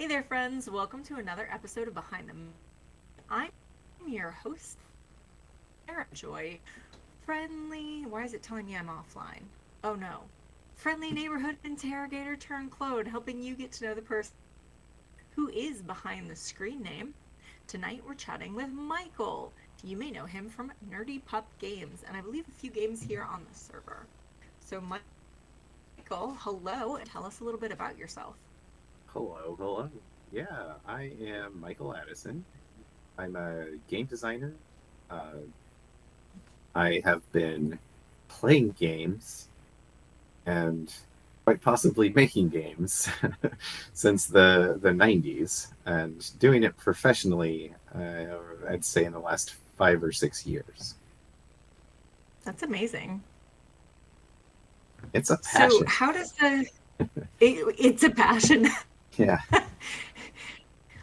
Hey there, friends. Welcome to another episode of Behind the I'm your host, Sarah Joy. Friendly. Why is it telling me I'm offline? Oh no. Friendly neighborhood interrogator turned Claude, helping you get to know the person who is behind the screen name. Tonight we're chatting with Michael. You may know him from Nerdy Pup Games, and I believe a few games here on the server. So, Michael, hello, and tell us a little bit about yourself. Hello, hello. Yeah, I am Michael Addison. I'm a game designer. Uh, I have been playing games and quite possibly making games since the 90s and doing it professionally, I'd say in the last 5 or 6 years. That's amazing. It's a So, passion. how does it's a passion. Yeah.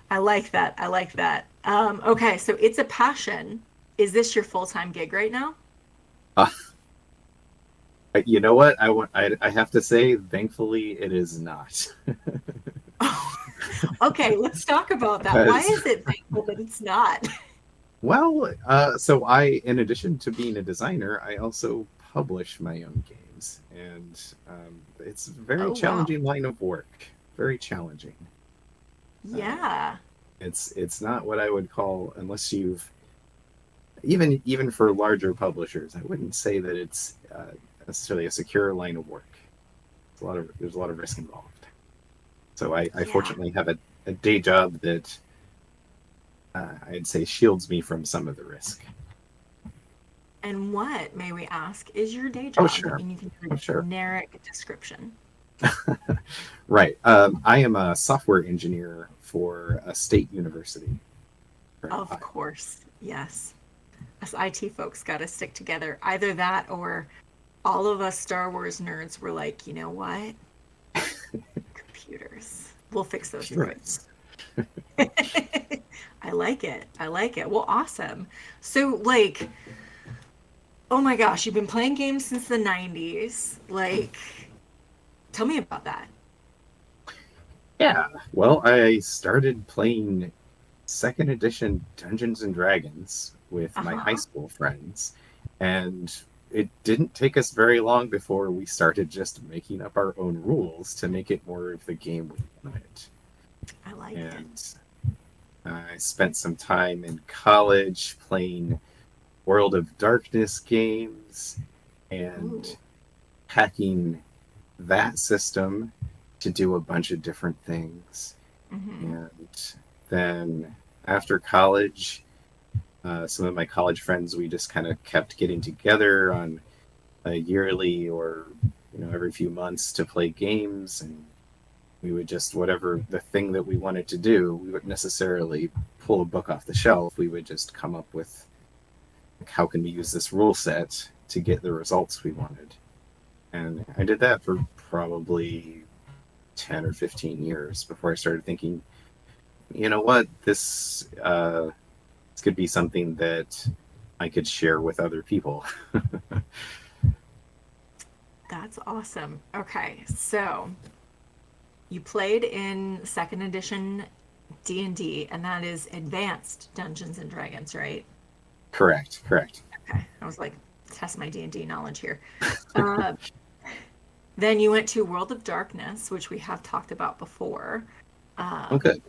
I like that. I like that. Okay, so it's a passion. Is this your full-time gig right now? Uh, you know what? I have to say, thankfully, it is not. Okay, let's talk about that. Why Because is it thankful that it's not? Well, so in addition to being a designer, I also publish my own games, and it's a very Oh, wow. challenging line of work. Very challenging. Uh, Yeah. it's not what I would call, unless you've even for larger publishers, I wouldn't say that it's necessarily a secure line of work. There's a lot of risk involved. So I Yeah. fortunately have a day job that I'd say shields me from some of the risk. And what, may we ask, is your day Oh, job? sure. And you can give Oh, a sure. generic description. Right. I am a software engineer for a state university here in Of Ohio. course. Yes. Us IT folks got to stick together. Either that or all of us Star Wars nerds were like, you know what? Computers. We'll fix those Sure. droids. I like it. I like it. Well, awesome. So, like, oh my gosh, you've been playing games since the 90s. Like, tell me about that. Yeah. Well, I started playing second edition Dungeons and Dragons with Uh my high huh. school friends, and it didn't take us very long before we started just making up our own rules to make it more of the game we wanted. I like it. And I spent some time in college playing World of Darkness games and Ooh. hacking that system to do a bunch of different things. Mm-hmm. And then after college, some of my college friends, we just kind of kept getting together on a yearly or every few months to play games, and we would just whatever the thing that we wanted to do, we wouldn't necessarily pull a book off the shelf. We would just come up with, like, how can we use this rule set to get the results we wanted. And I did that for probably 10 or 15 years before I started thinking, you know what, this could be something that I could share with other people. That's awesome. Okay, so you played in second edition D&D, and that is Advanced Dungeons and Dragons, right? Correct, correct. Okay, I was like, test my D&D knowledge here. Uh, then you went to World of Darkness, which we have talked about before, um, Okay.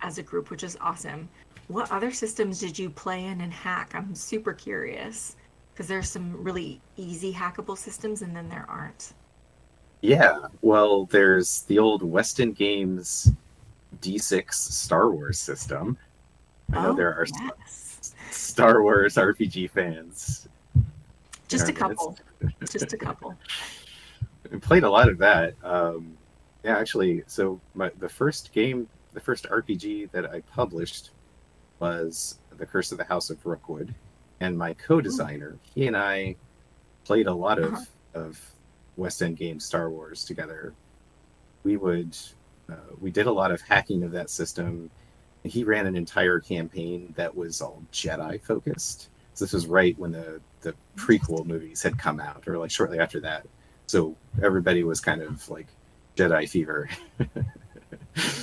as a group, which is awesome. What other systems did you play in and hack? I'm super curious because there's some really easy hackable systems, and then there aren't. Yeah, well, there's the old Weston Games D6 Star Wars system. I know Oh, there are yes. Star Wars RPG fans in Just our a midst. couple. Just a couple. I played a lot of that. Yeah, actually, so the first RPG that I published was The Curse of the House of Rookwood, and my Ooh. co-designer, he and I played a lot Uh-huh. of West End Games Star Wars together. We would we did a lot of hacking of that system. He ran an entire campaign that was all Jedi focused. So this was right when the prequel Interesting. movies had come out, or like shortly after that. So everybody was kind of like Jedi fever.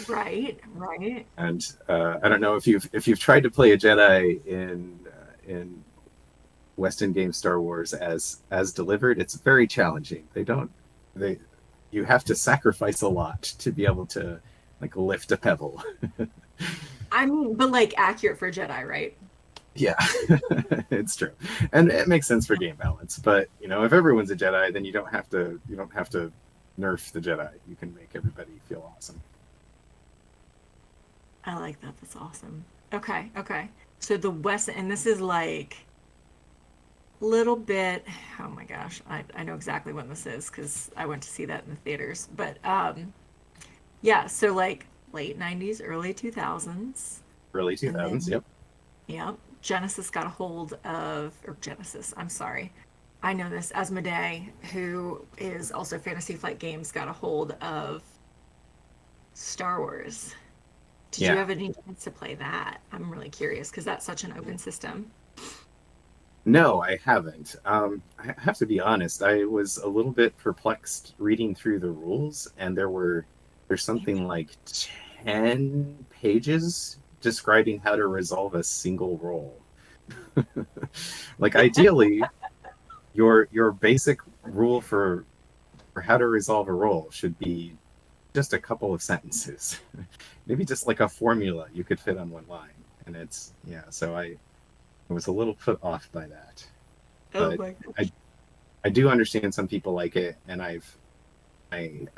Right, right. And I don't know if you've tried to play a Jedi in Western game Star Wars as delivered. It's very challenging. They you have to sacrifice a lot to be able to like lift a pebble. I mean, but like accurate for Jedi, right? Yeah, it's true, and it makes sense for game balance. But you know, if everyone's a Jedi, then you don't have to nerf the Jedi. You can make everybody feel awesome. I like that. That's awesome. Okay, okay. So the West, and this is like little bit, oh my gosh, I know exactly when this is because I went to see that in the theaters. But yeah, so like late 90s, early 2000s. Early And 2000s. then, Yep. yeah, Genesis got a hold of, or Genesis, I'm sorry. I know this, Asmodee, who is also Fantasy Flight Games, got a hold of Star Wars. Did you Yeah. have any chance to play that? I'm really curious because that's such an open system. No, I haven't. I have to be honest. I was a little bit perplexed reading through the rules, and there's something like 10 pages describing how to resolve a single roll. Like ideally, your basic rule for how to resolve a roll should be just a couple of sentences. Maybe just like a formula you could fit on one line. And it's yeah, so I was a little put off by that. Oh But my I gosh. I do understand some people like it, and I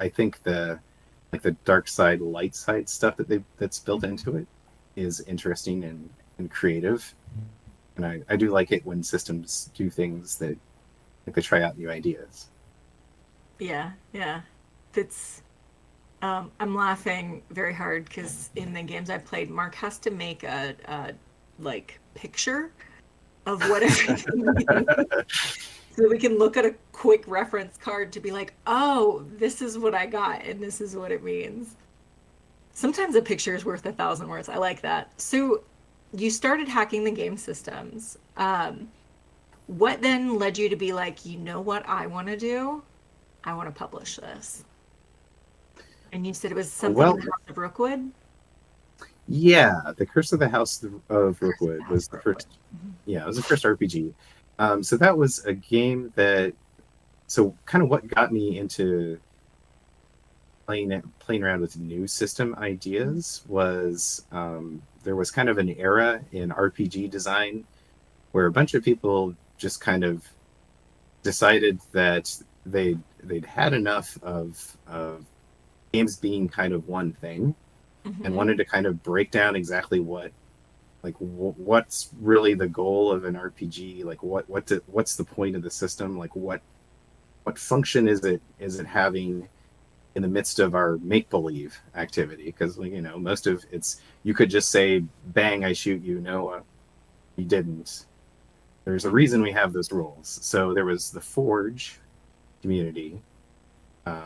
think the like the dark side, light side stuff that's built into it is interesting and creative. And I do like it when systems do things that like they try out new ideas. Yeah, yeah. That's I'm laughing very hard because in the games I've played, Mark has to make a like picture of what everything means so that we can look at a quick reference card to be like, oh, this is what I got and this is what it means. Sometimes a picture is worth 1,000 words. I like that. So you started hacking the game systems. What then led you to be like, you know what I want to do? I want to publish this. And you said it was something in Well, the House of Rookwood? yeah, the Curse of the House of Curse of the Rookwood House was of the Rookwood. first. Mhm. Yeah, it was the first RPG. So that was a game that. So kind of what got me into playing around with new system ideas was there was kind of an era in RPG design where a bunch of people just kind of decided that they'd had enough of games being kind of one thing and Mhm. wanted to kind of break down exactly what's really the goal of an RPG, like what's the point of the system, like what function is it having in the midst of our make believe activity, because you know most of it's you could just say bang I shoot you, no you didn't. There's a Mhm. reason we have those rules. So there was the Forge community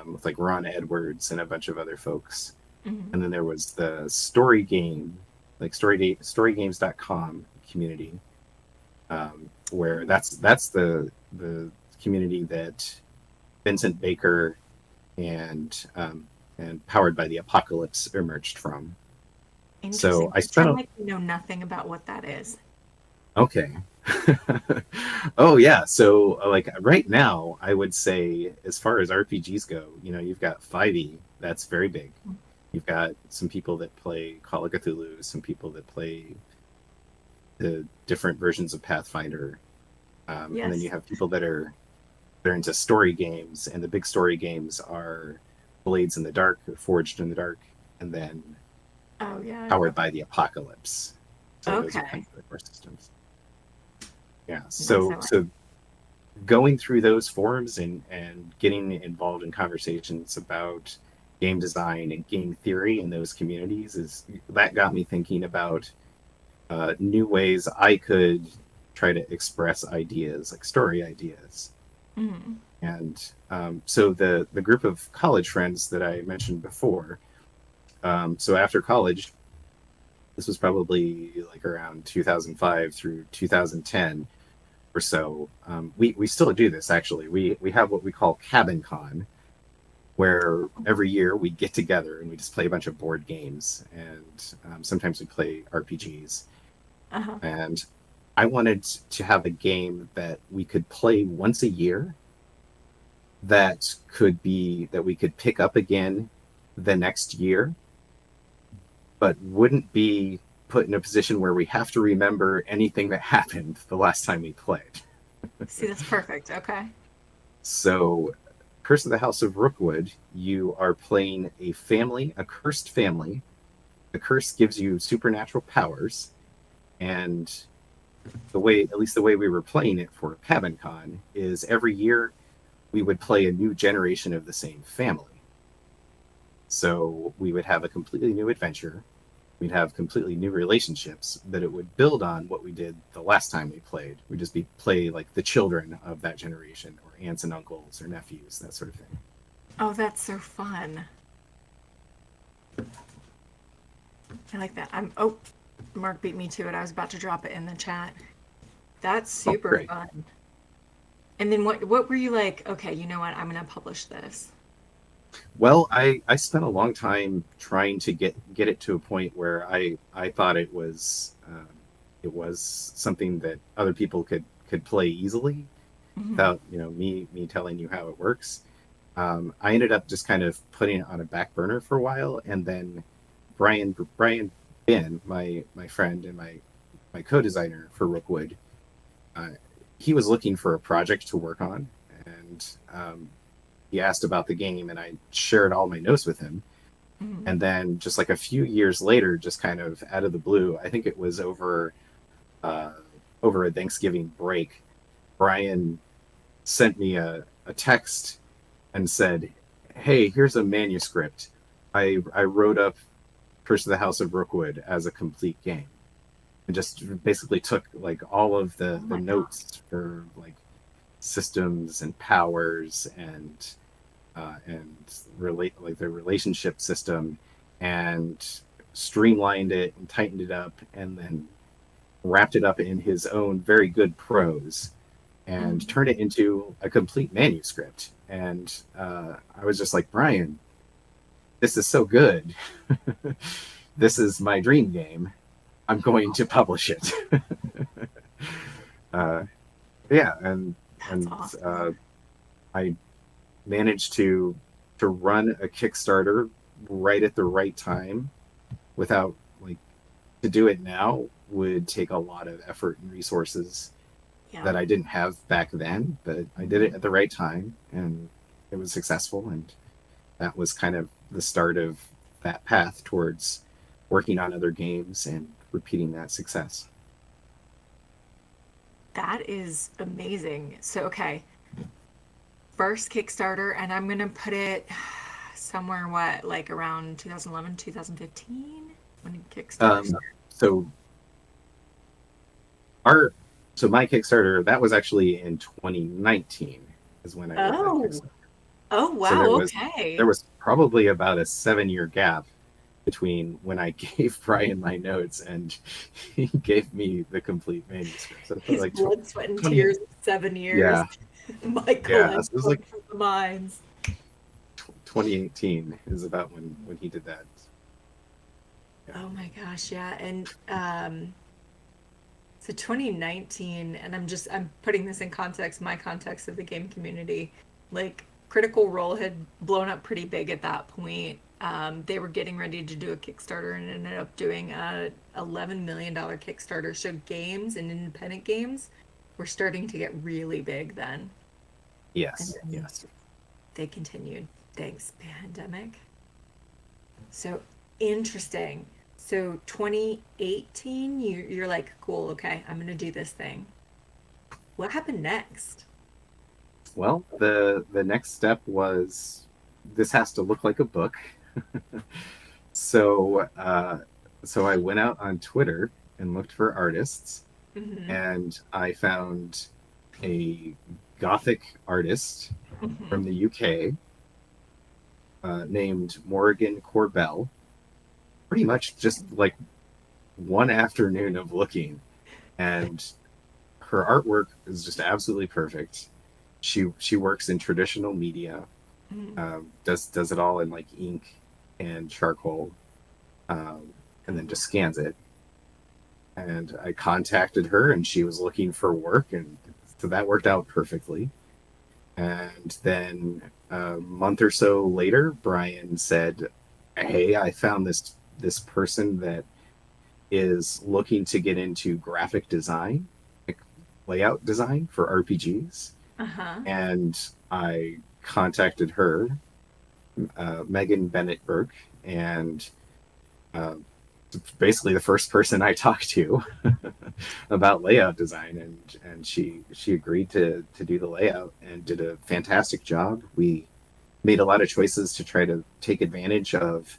with like Ron Edwards and a bunch of other folks, Mhm. and then there was the story game, like storygames.com community, where Oh, that's the community that Vincent Baker and Powered by the Apocalypse emerged from. So interesting. I spent Pretend a like you know nothing about what that is. okay. Oh yeah, so like right now, I would say as far as RPGs go, you know, you've got 5e, that's very big. You've got some people that play Call of Cthulhu, some people that play the different versions of Pathfinder, and then you Yes. have people that are they're into story games, and the big story games are Blades in the Dark, Forged in the Dark, and then Oh yeah. Powered by the Apocalypse. So those are kind Okay. of the core systems. Yeah. Nice. I So like. so going through those forums and getting involved in conversations about game design and game theory in those communities is that got me thinking about new ways I could try to express ideas, like story ideas. Mhm. And so the group of college friends that I mentioned before. So after college, this was probably like around 2005 through 2010 or so. We still do this actually. We have what we call Cabin Con, where every year we get together and we just play a bunch of board games, and sometimes we play RPGs. Uh-huh. And I wanted to have a game that we could play once a year, that we could pick up again the next year, but wouldn't be put in a position where we have to remember anything that happened the last time we played. See, that's perfect. Okay. So, Curse of the House of Rookwood, you are playing a family, a cursed family. The curse gives you supernatural powers, and the way, at least the way we were playing it for Cabin Con, is every year we would play a new generation of the same family. So we would have a completely new adventure. We'd have completely new relationships, but it would build on what we did the last time we played. We'd just play like the children of that generation, or aunts and uncles, or nephews, that sort of thing. Oh, that's so fun. I like that. Oh, Mark beat me to it. I was about to drop it in the chat. That's super great. fun. And then what were you like, okay, you know what? I'm going to publish this. Well, I spent a long time trying to get it to a point where I thought it was something that other people could play easily without me telling you how it works. I ended up just kind of putting it on a back burner for a while, and then Brian Ben, my friend and my co-designer for Rookwood, he was looking for a project to work on, and he asked about the game, and I shared all my notes with him. Mm-hmm. And then just like a few years later, just kind of out of the blue, I think it was over a Thanksgiving break, Brian sent me a text and said, "Hey, here's a manuscript. I wrote up Curse of the House of Rookwood as a complete game." And just basically took like all of the notes for like systems and powers and relate like the relationship system, and streamlined it and tightened it up, and then wrapped it up in his own very good prose, and turned it into a complete manuscript. And I was just like, Brian, this is so good. This is my dream game. I'm going to publish it. Yeah, and awesome. I managed to run a Kickstarter right at the right time. Without like, to do it now would take a lot of effort and resources that I didn't have back then, but I did it at the right time, and it was successful, and that was kind of the start of that path towards working on other games and repeating that success. That is amazing. So, okay, first Kickstarter, and I'm going to put it somewhere, like around 2011, 2015? When did Kickstarter start? So my Kickstarter, that was actually in 2019 is when I did that Kickstarter. Oh, wow, so okay. There was probably about a 7-year gap between when I gave Brian my notes and he gave me the complete manuscript. So His like blood, sweat, and tears, 7 years. Yeah. Michael, Yeah, so it was like from the mines. 2018 is about when he did that. Yeah. Oh my gosh, yeah. And so 2019, and I'm putting this in context, my context of the game community. Like, Critical Role had blown up pretty big at that point. They were getting ready to do a Kickstarter and ended up doing a $11 million Kickstarter. So games and independent games were starting to get really big then. Yes, yes. They continued. Thanks, pandemic. So interesting. So 2018, you're like, cool, okay, I'm gonna do this thing. What happened next? Well, the next step was, this has to look like a book. So I went out on Twitter and looked for artists, and I found a Gothic artist from the UK named Morrigan Corbell. Pretty much just like one afternoon of looking, and her artwork is just absolutely perfect. She works in traditional media. Mm. Does it all in like ink and charcoal, um, and then Oh. just scans it. And I contacted her, and she was looking for work, and so that worked out perfectly. And then a month or so later, Brian said, "Hey, I found this person that is looking to get into graphic design, like layout design for RPGs." Uh-huh. And I contacted her, Megan Bennett Burke, and uh, basically the first person I talked to about layout design, and she agreed to do the layout and did a fantastic job. We made a lot of choices to try to take advantage of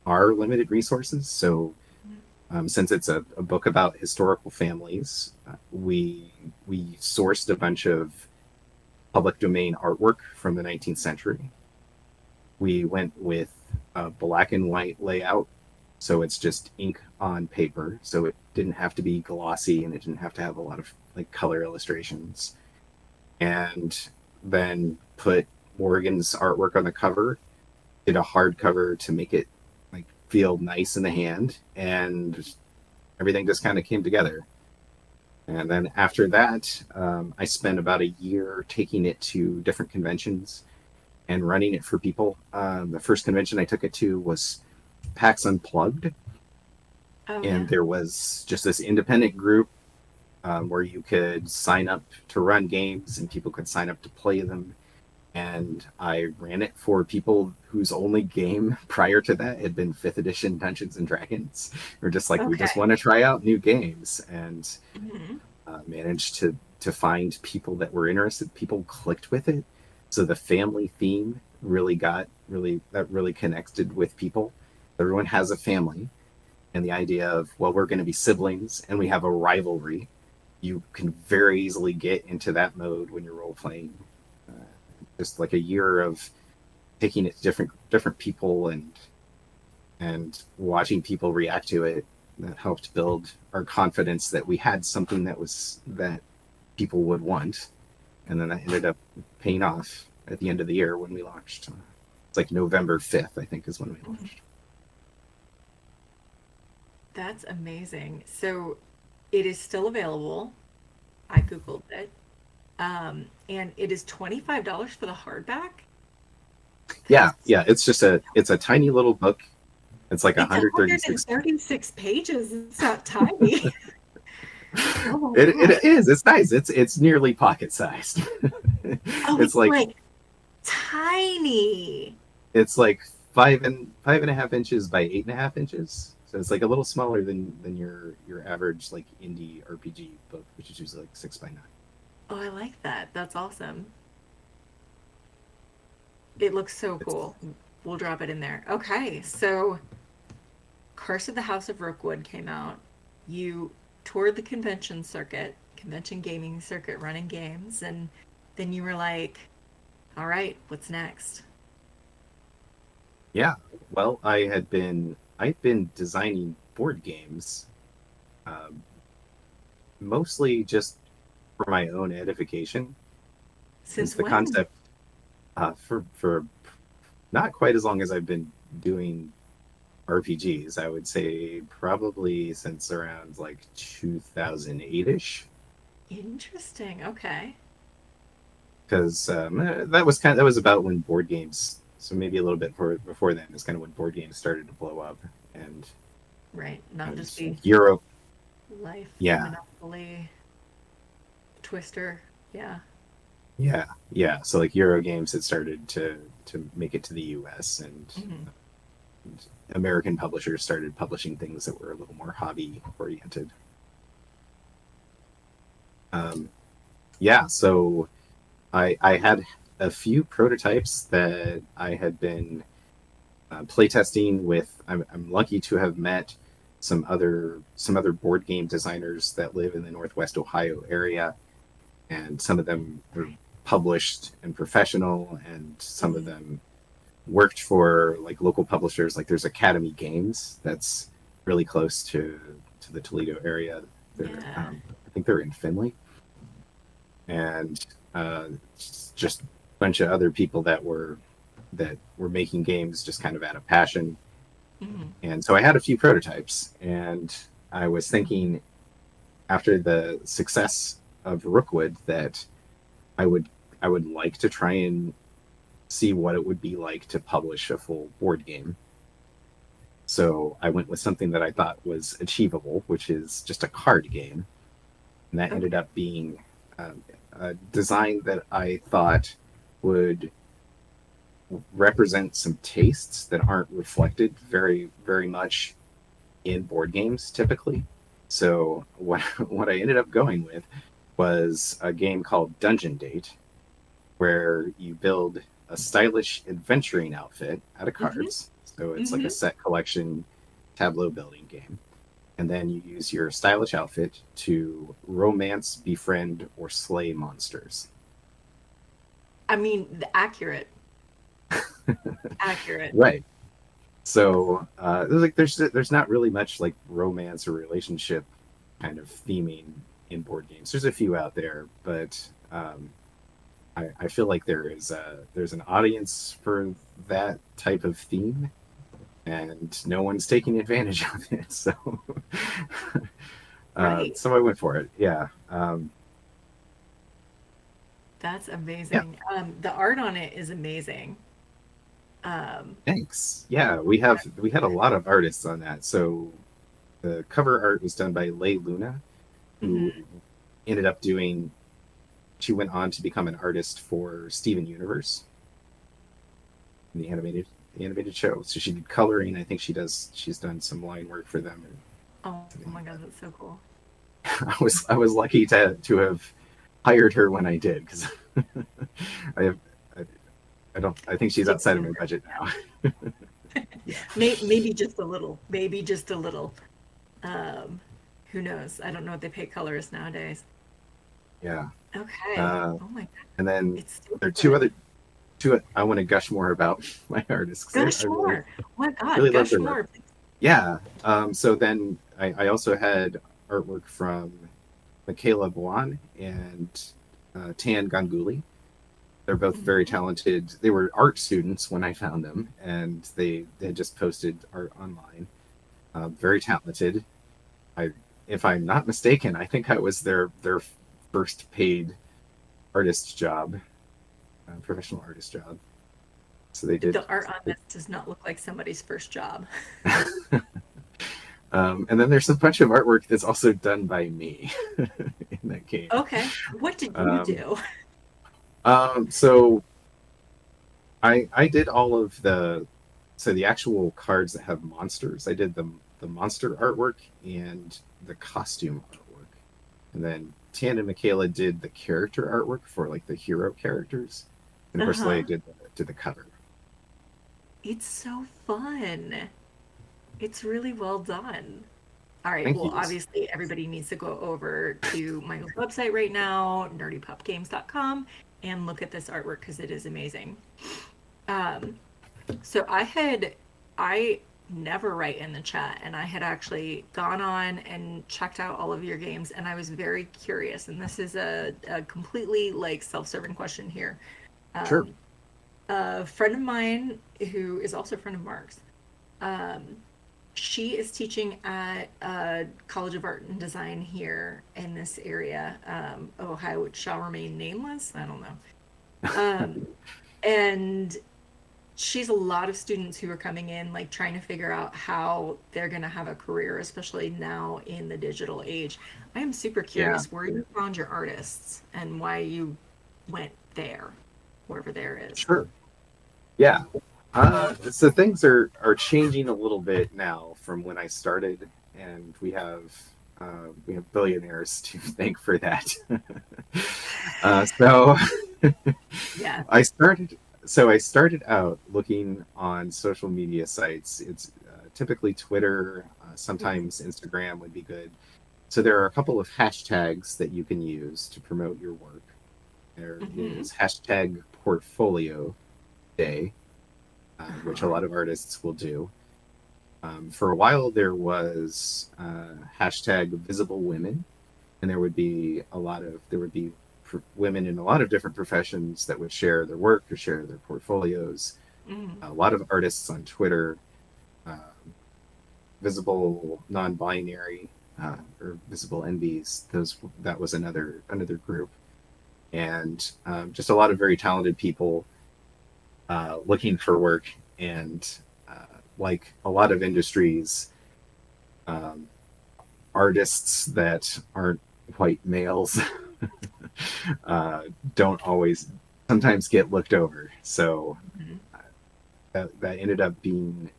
our limited resources. So since it's a book about historical families, we sourced a bunch of public domain artwork from the 19th century. We went with a black and white layout, so it's just ink on paper. So it didn't have to be glossy, and it didn't have to have a lot of like color illustrations. And then put Morgan's artwork on the cover. Did a hardcover to make it like feel nice in the hand, and everything just kind of came together. And then after that, I spent about a year taking it to different conventions and running it for people. The first convention I took it to was PAX Unplugged, Oh and yeah. there was just this independent group where you could sign up to run games and people could sign up to play them. And I ran it for people whose only game prior to that had been 5th edition Dungeons and Dragons. We're just like, we just Okay. want to try out new games, and Hmm. managed to find people that were interested. People clicked with it, so the family theme really connected with people. Everyone has a family, and the idea of, well, we're going to be siblings and we have a rivalry. You can very easily get into that mode when you're role playing. Uh, just like a year of taking it to different people and watching people react to it, that helped build our confidence that we had something that people would want. And then that ended up paying off at the end of the year when we launched. It's like November 5th, I think, is when we launched. That's amazing. So it is still available. I Googled it. And it is $25 for the hardback. That Yeah, is, yeah. It's a tiny little book. It's like it's 136. 136 pages. It's not tiny. Oh my It gosh. is. It's nice. It's nearly pocket sized. Oh, it's it's like like tiny. it's like 5.5 inches by 8.5 inches. So it's like a little smaller than your average like indie RPG book, which is usually like 6 by 9. Oh, I like that. That's awesome. It looks so It's cool. We'll drop it in there. Okay, so Curse of the House of Rookwood came out. You toured the convention gaming circuit, running games, and then you were like, all right, what's next? Yeah. Well, I've been designing board games, um, mostly just for my own edification. Because Since the when? concept, for not quite as long as I've been doing RPGs, I would say probably since around like 2008 ish. Interesting. Okay. Because that was about when board games. So maybe a little bit before then is kind of when board games started to blow up, and Right. Not and just the Euro. life, Yeah, Monopoly, Twister. Yeah. yeah. So like Euro games had started to make it to the U.S. Hmm. And American publishers started publishing things that were a little more hobby oriented. Um, yeah, so I had a few prototypes that I had been playtesting with. I'm lucky to have met some other board game designers that live in the Northwest Ohio area, and some of them were Right. published and professional, and some of Hmm. them worked for like local publishers. Like there's Academy Games that's really close to the Toledo area. They're Yeah. I think they're in Finley, and just a bunch of other people that were that were making games just kind of out of passion. Mhm. And so I had a few prototypes, and I was thinking after the success of Rookwood that I would I would like to try and see what it would be like to publish a full board game. So I went with something that I thought was achievable, which is just a card game, and that ended Okay. up being a design that I thought would represent some tastes that aren't reflected very much in board games typically. So what what I ended up going with was a game called Dungeon Date, where you build a stylish adventuring outfit out of Mhm. cards. So it's like a Mhm. set collection tableau building game. And then you use your stylish outfit to romance, befriend, or slay monsters. I mean, accurate. Accurate. Right. So there's not really much like romance or relationship kind of theming in board games. There's a few out there, but I feel like there's an audience for that type of theme, and no one's taking advantage of it. So Right. so I went for it. Yeah. That's Yeah. amazing. The art on it is amazing. Um, Thanks. Yeah, we had a lot of artists on that. So the cover art was done by Lei Luna, who mhm. ended up doing. She went on to become an artist for Steven Universe, the animated show. So she did coloring. I think she's done some line work for them and Oh, oh something my like God, that. that's so cool. I was lucky to have hired her when I did because I have I don't I think she's Take outside of my advantage. budget now. Yeah. Maybe just a little. Maybe just a little. Um, who knows? I don't know what they pay colorists nowadays. Yeah. Okay. Uh, Oh my God, and then it's so there are good. two I want to gush more about my artists because Gush more. Oh my God, really love gush their work. more, please. Yeah. So then I also had artwork from Michaela Buan and Tan Ganguly. They're both very Mhm. talented. They were art students when I found them, and they had just posted art online. Very talented. I, if I'm not mistaken, I think I was their first paid artist job, professional artist job. So they did. The art on this does not look like somebody's first job. And then there's a bunch of artwork that's also done by me in that game. Okay. What did you Um, do? so I did all of the actual cards that have monsters. I did the monster artwork and the costume artwork, and then Tan and Michaela did the character artwork for like the hero characters, and of course Leia Uh-huh. did the cover. It's so fun. It's really well done. All right. Thank Well, you. obviously, everybody needs to go over to Michael's website right now, nerdypupgames.com, and look at this artwork because it is amazing. Um, so I never write in the chat, and I had actually gone on and checked out all of your games, and I was very curious. And this is a completely like self-serving question here. Sure. Um, a friend of mine who is also a friend of Mark's, um, she is teaching at a College of Art and Design here in this area, Ohio, which shall remain nameless. I don't know. Um, and she's a lot of students who are coming in, like trying to figure out how they're going to have a career, especially now in the digital age. I am super Yeah. curious where you found your artists and why you went there, wherever there is. Sure. Yeah. So things are changing a little bit now from when I started, and we have billionaires to thank for that. So Yeah. I started out looking on social media sites. It's typically Twitter, sometimes Instagram would be good. So there are a couple of hashtags that you can use to promote your work. There Mm-hmm. is hashtag portfolio day, which a Uh-huh. lot of artists will do. For a while, there was hashtag visible women, and there would be women in a lot of different professions that would share their work or share their portfolios. Mm. A lot of artists on Twitter, um, visible non-binary or visible NBs. That was another group, and just a lot of very talented people looking for work. And like a lot of industries, um, artists that aren't white males uh, don't always sometimes get looked over. So Mhm. that ended up being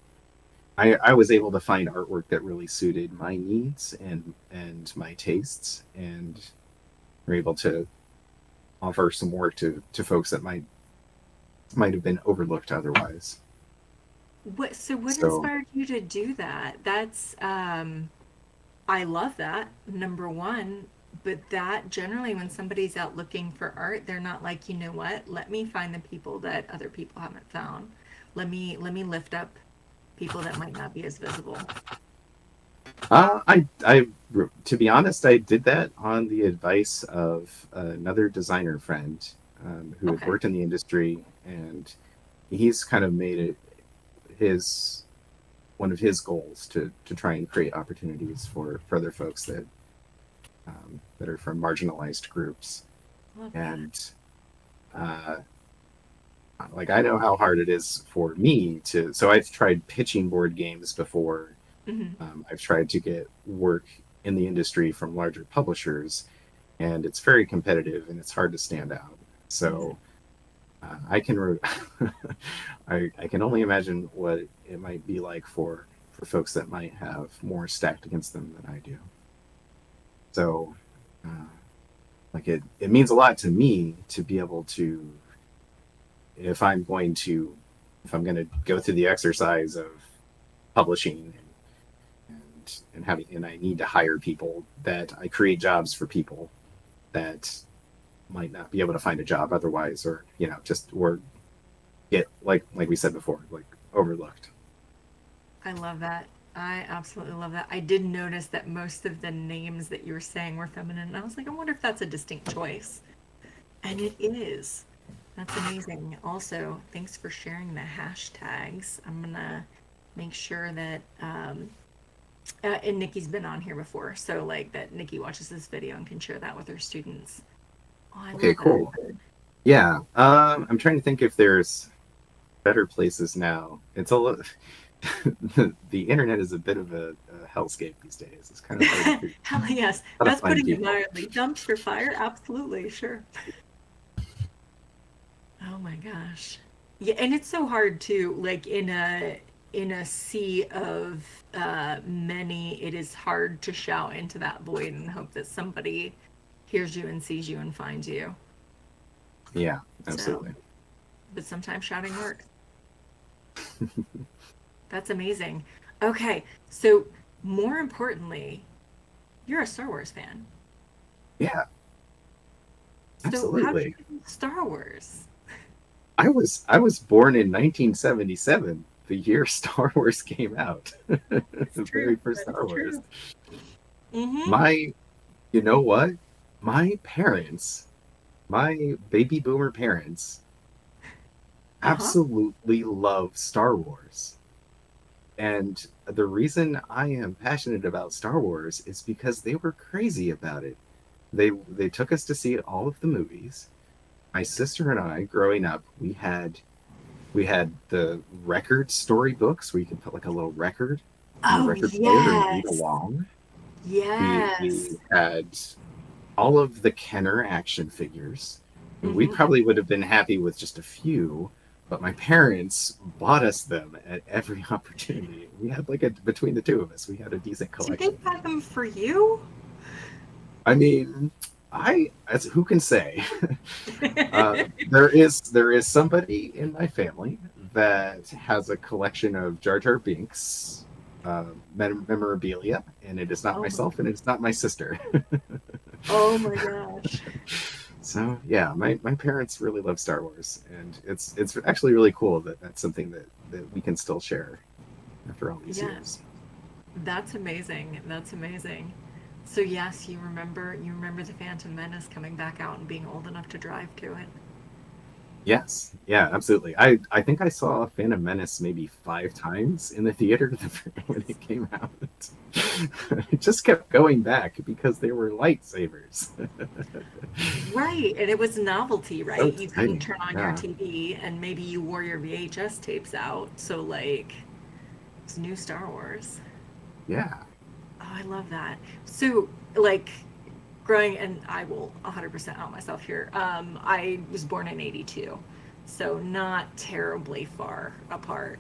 I was able to find artwork that really suited my needs and my tastes, and were able to offer some work to folks that might have been overlooked otherwise. What So inspired you to do that? That's I love that, number one, but that generally when somebody's out looking for art, they're not like, you know what, let me find the people that other people haven't found. Let me lift up people that might not be as visible. I to be honest, I did that on the advice of another designer friend who had Okay. worked in the industry, and he's kind of made it his one of his goals to try and create opportunities for other folks that are from marginalized groups. Love that. And uh, like I know how hard it is for me to. So I've tried pitching board games before. Hmm. I've tried to get work in the industry from larger publishers, and it's very competitive and it's hard to stand out. Hmm. So I can I can only imagine what it might be like for folks that might have more stacked against them than I do. So uh, like it means a lot to me to be able to if I'm going to if I'm going to go through the exercise of publishing and having and I need to hire people that I create jobs for people that might not be able to find a job otherwise, or just or get like we said before, like overlooked. I love that. I absolutely love that. I did notice that most of the names that you were saying were feminine, and I was like, I wonder if that's a distinct choice. And it is. That's amazing. Also, thanks for sharing the hashtags. I'm gonna make sure that and Nikki's been on here before, so like that Nikki watches this video and can share that with her students. Oh, I Okay, love that. cool. Yeah, I'm trying to think if there's better places now. It's a little the internet is a bit of a hellscape these days. It's kind of hard to figure Hell yes, how to that's find putting it people. mildly. Dumpster fire, absolutely, sure. Oh my gosh. Yeah, and it's so hard too, like in a sea of many, it is hard to shout into that void and hope that somebody hears you and sees you and finds you. Yeah, So, absolutely. but sometimes shouting works. That's amazing. Okay, so more importantly, you're a Star Wars fan. Yeah, So how did you absolutely. get into Star Wars? I was born in 1977, the year Star Wars came out. It's The true. very first That's Star Wars. true. Mm-hmm. My, you know what? My parents, my baby boomer parents, Uh-huh. absolutely love Star Wars. And the reason I am passionate about Star Wars is because they were crazy about it. They took us to see all of the movies. My sister and I, growing up, we had the record storybooks where you could put like a little record in the Oh, record player and read yes. along. We Yes. had all of the Kenner action figures. We Mm-hmm. probably would have been happy with just a few, but my parents bought us them at every opportunity. We had like a between the two of us, we had a decent Did they collection. buy them for you? I mean, I as who can say? There is somebody in my family that has a collection of Jar Jar Binks memorabilia, and it is not Oh my, myself, and it's not my sister. oh my gosh. So yeah, my parents really love Star Wars, and it's actually really cool that that's something that we can still share after all these Yeah, years. that's amazing. That's amazing. So yes, you remember the Phantom Menace coming back out and being old enough to drive to it. Yes, yeah, absolutely. I think I saw Phantom Menace maybe 5 times in the theater when it came out. It just kept going back because they were lightsabers. Right, and it was novelty, So right? You couldn't exciting. turn on your Yeah, TV and maybe you wore your VHS tapes out. So like it's new Star Wars. yeah. Oh, I love that. So like growing, and I will 100% out myself here. I was born in 82. So not terribly far apart.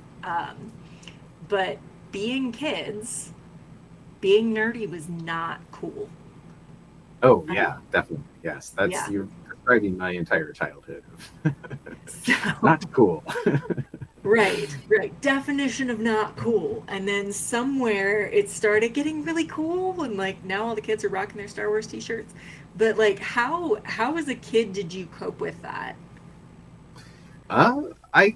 But being kids, being nerdy was not cool. Oh, I, yeah, definitely. Yes, that's yeah. you're describing my entire childhood. So Not cool. right, right. Definition of not cool. And then somewhere it started getting really cool and like now all the kids are rocking their Star Wars t-shirts. But like how as a kid did you cope with that? Uh, I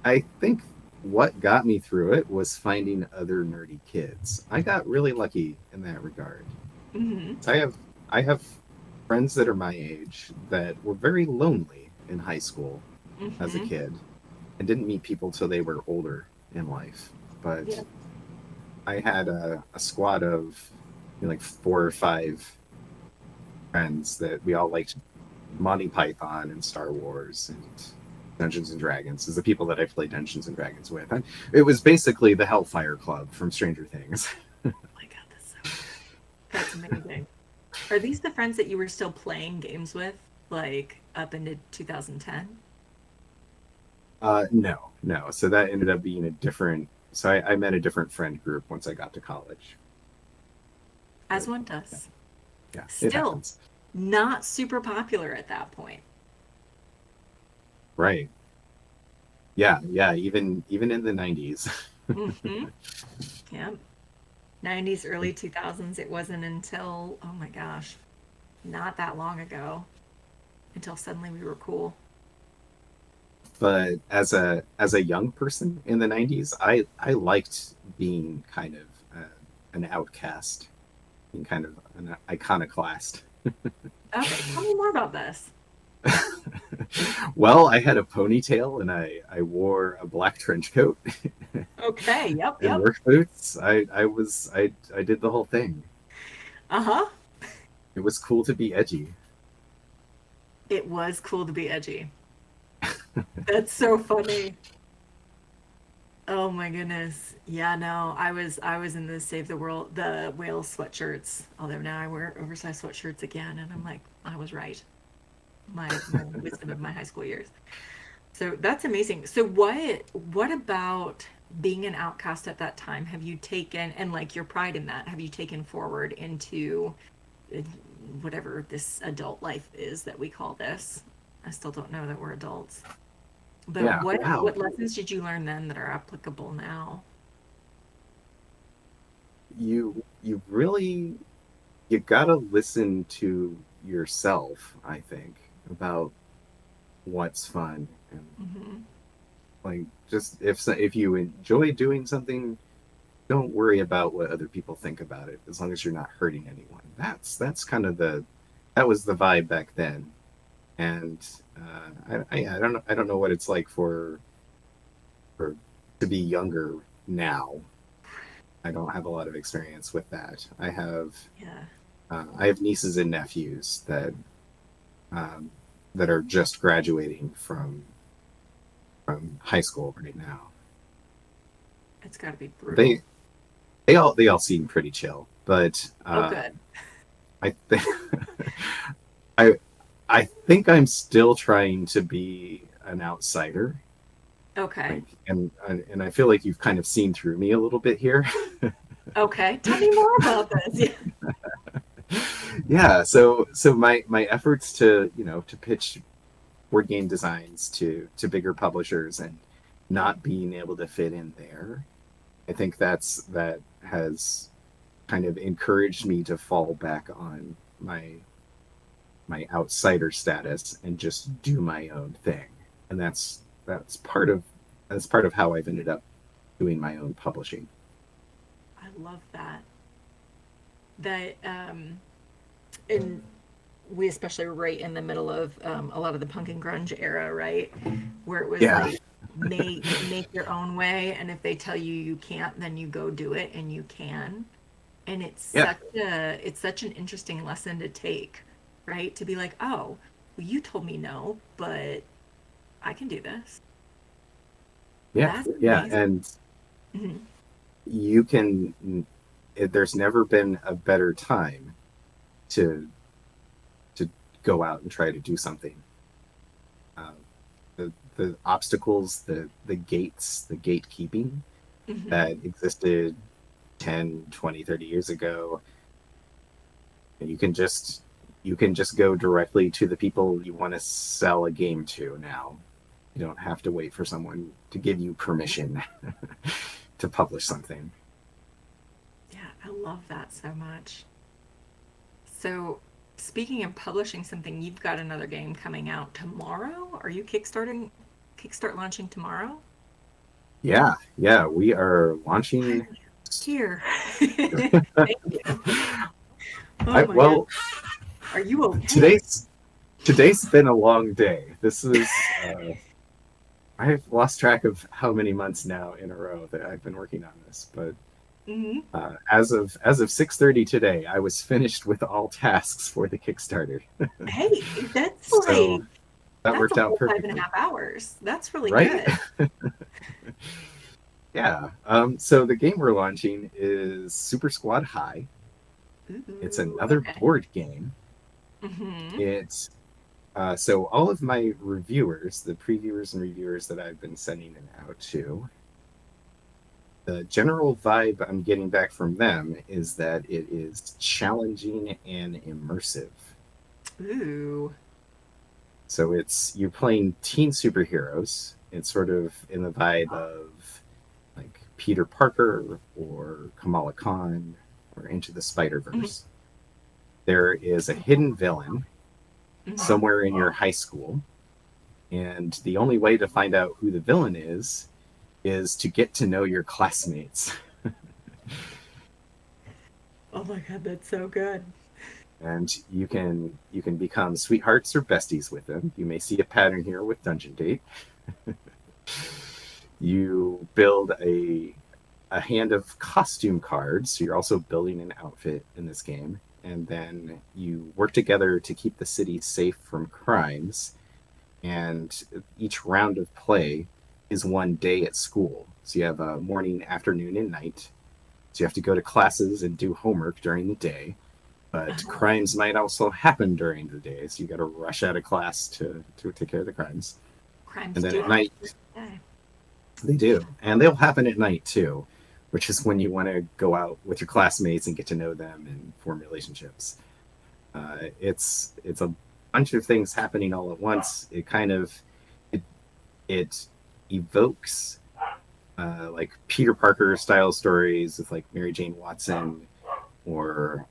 I think what got me through it was finding other nerdy kids. I got really lucky in that regard. Mhm. So I have friends that are my age that were very lonely in high school as a Mhm. kid and didn't meet people till they were older in life. But Yeah. I had a squad of like 4 or 5 friends that we all liked Monty Python and Star Wars and Dungeons and Dragons is the people that I played Dungeons and Dragons with. And it was basically the Hellfire Club from Stranger Things. Oh my God, that's amazing. Are these the friends that you were still playing games with like up into 2010? No, no. So that ended up being a different. So I met a different friend group once I got to college. As But one yeah, does. yeah, it Still happens. not super popular at that point. Right. Yeah, yeah. Even in the 90s. Mm-hmm. Yeah. 90s, early 2000s. It wasn't until, oh my gosh, not that long ago until suddenly we were cool. But as a young person in the 90s, I liked being kind of an outcast, being kind of an iconoclast. Okay, tell me more about this. Well, I had a ponytail and I wore a black trench coat Okay, yep, and yep. work boots. I did the whole thing. Uh-huh. It was cool to be edgy. It was cool to be edgy. That's so funny. Oh my goodness. Yeah, no, I was in the Save the World, the whale sweatshirts. Although now I wear oversized sweatshirts again, and I'm like, I was right. My wisdom of my high school years. So that's amazing. So what about being an outcast at that time have you taken, and like your pride in that, have you taken forward into uh, whatever this adult life is that we call this? I still don't know that we're adults. But Yeah. what Wow. lessons did you learn then that are applicable now? You really you gotta listen to yourself, I think, about what's fun and Hmm. like just if you enjoy doing something, don't worry about what other people think about it as long as you're not hurting anyone. That's kind of the that was the vibe back then. And I don't know what it's like for to be younger now. I don't have a lot of experience with that. Yeah. I have nieces and nephews um, that are just graduating from high school right now. It's got to be brutal. They they all seem pretty chill, but Oh, good. I think I I think I'm still trying to be an outsider. Okay. Like, and I feel like you've kind of seen through me a little bit here. Okay. Tell me more about this. Yeah. Yeah, so my efforts to to pitch board game designs to bigger publishers and not being able to fit in there, I think that has kind of encouraged me to fall back on my outsider status and just do my own thing. And that's part of how I've ended up doing my own publishing. I love that. That and we especially were right in the middle of a lot of the punk and grunge era, right? Where it was Yeah, like make your own way, and if they tell you you can't, then you go do it, and you can. And yeah, it's such an interesting lesson to take, right? To be like, oh, well, you told me no, but I can do this. yeah, That's yeah. amazing. And Mhm. you can. There's never been a better time to to go out and try to do something. Um, the obstacles, the gates, the gatekeeping that Mhm. existed 10, 20, 30 years ago, you can just go directly to the people you want to sell a game to now. You don't have to wait for someone to give you permission to publish something. Yeah, I love that so much. So, speaking of publishing something, you've got another game coming out tomorrow. Are you kickstart launching tomorrow? Yeah, yeah, we are launching. I'm here. Thank you. Oh my God. Well, Are you okay? today's been a long day. This is I've lost track of how many months now in a row that I've been working on this, but Hmm. as of 6:30 today, I was finished with all tasks for the Kickstarter. Hey, So that that's a worked out whole five and a perfectly, half hours. That's really right? good. Yeah. So the game we're launching is Super Squad High. It's Ooh, another okay. board game. Hmm. It's so all of my reviewers, the previewers and reviewers that I've been sending it out to, the general vibe I'm getting back from them is that it is challenging and immersive. Ooh. So it's you're playing teen superheroes. It's sort of in the vibe of like Peter Parker or Kamala Khan or Into the Spider Mhm. Verse. There is a hidden villain Mhm. somewhere in your high school, and the only way to find out who the villain is to get to know your classmates. Oh my God, that's so good. And you can become sweethearts or besties with them. You may see a pattern here with Dungeon Date. You build a hand of costume cards, so you're also building an outfit in this game, and then you work together to keep the city safe from crimes. And each round of play is one day at school. So you have a morning, afternoon, and night. So you have to go to classes and do homework during the day. But Uh-huh. crimes might also happen during the day, so you got to rush out of class to take care of the crimes. And Crimes then do at happen. night, Okay. they do, and they'll happen at night too, which is when you want to go out with your classmates and get to know them and form relationships. It's a bunch of things happening all at once. It kind of it it evokes like Peter Parker style stories with like Mary Jane Watson or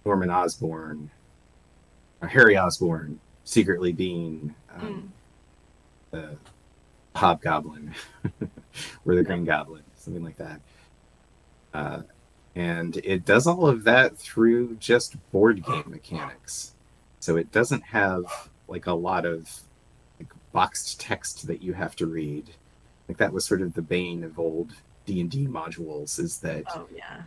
Norman Osborn or Harry Osborn secretly being Mm. the Hobgoblin or the Yep. Green Goblin, something like that. Uh, and it does all of that through just board game mechanics. So it doesn't have like a lot of like boxed text that you have to read. Like that was sort of the bane of old D&D modules, is that Oh yeah.